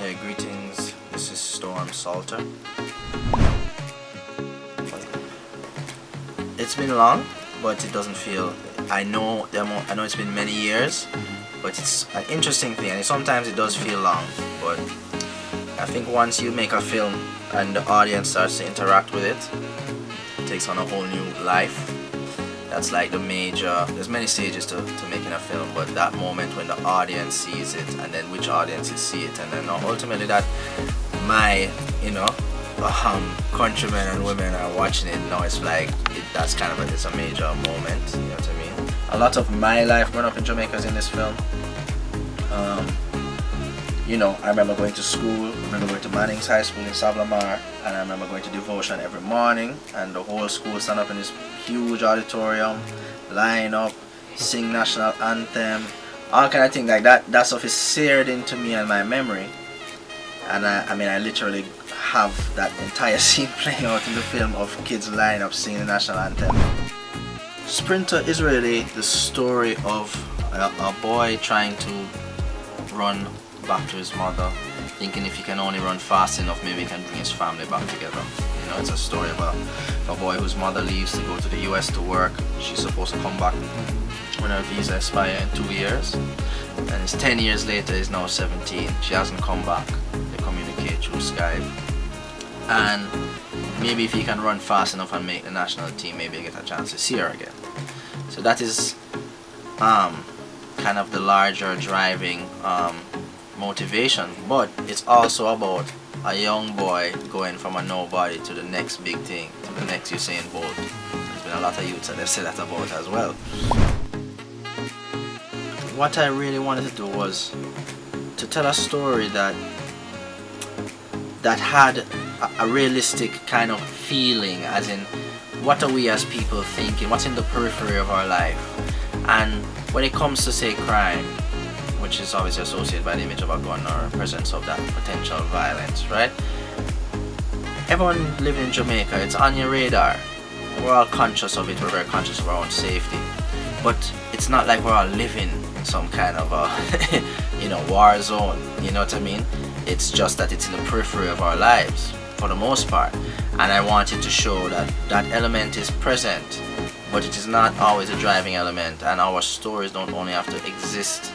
Hey, greetings. This is Saulter. It's been long, but it doesn't feel. I know it's been many years, but it's an interesting thing, and sometimes it does feel long. But I think once you make a film and the audience starts to interact with it takes on a whole new life. That's like the major. There's many stages to making a film, but that moment when the audience sees it, and then which audiences see it, and then ultimately that my countrymen and women are watching it. Now it's like that's kind of it's a major moment. You know what I mean? A lot of my life growing up in Jamaica is in this film. I remember going to school. I remember going to Manning's High School in Savlamar, and I remember going to devotion every morning, and the whole school stand up in this huge auditorium, line up, sing national anthem, all kind of things like that. That stuff is seared into me and my memory, and I literally have that entire scene playing out in the film of kids line up singing the national anthem. Sprinter is really the story of a boy trying to run back to his mother, thinking if he can only run fast enough, maybe he can bring his family back together. It's a story of a boy whose mother leaves to go to the US to work. She's supposed to come back when her visa expires in 2 years, and it's 10 years later. He's now 17. She hasn't come back. They communicate through Skype, and maybe if he can run fast enough and make the national team, maybe he'll get a chance to see her again. So that is kind of the larger driving motivation, but it's also about a young boy going from a nobody to the next big thing, to the next Usain Bolt. There's been a lot of youths that they've said that about as well. What I really wanted to do was to tell a story that had a realistic kind of feeling, as in what are we as people thinking, what's in the periphery of our life. And when it comes to, say, crime, which is obviously associated by the image of a gun or presence of that potential violence, right? Everyone living in Jamaica, it's on your radar. We're all conscious of it, we're very conscious of our own safety. But it's not like we're all living in some kind of a war zone, you know what I mean? It's just that it's in the periphery of our lives, for the most part. And I wanted to show that that element is present, but it is not always a driving element, and our stories don't only have to exist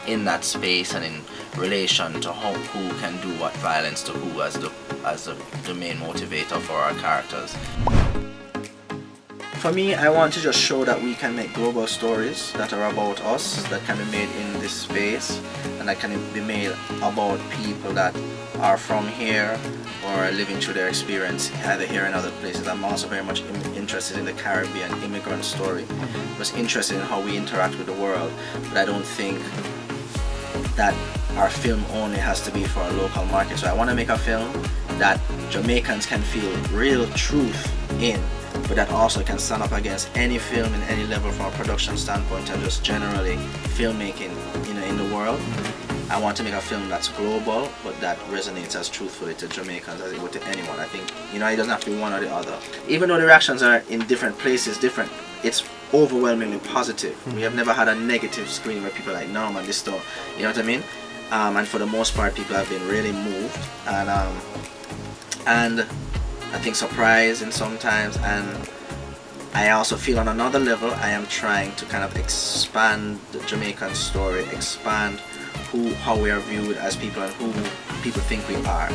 in that space and in relation to who can do what violence to who as the main motivator for our characters. For me, I want to just show that we can make global stories that are about us, that can be made in this space, and that can be made about people that are from here or are living through their experience either here and other places. I'm also very much interested in the Caribbean immigrant story. I was interested in how we interact with the world, but I don't think that our film only has to be for a local market. So I want to make a film that Jamaicans can feel real truth in, but that also can stand up against any film in any level from a production standpoint and just generally filmmaking in the world. I want to make a film that's global, but that resonates as truthfully to Jamaicans as it would to anyone. I think it doesn't have to be one or the other. Even though the reactions are in different places different, it's overwhelmingly positive. We have never had a negative screen where people are like, no man, this stuff, you know what I mean? And for the most part, people have been really moved, and I think surprised in sometimes. And I also feel on another level, I am trying to kind of expand the Jamaican story, expand how we are viewed as people and who people think we are.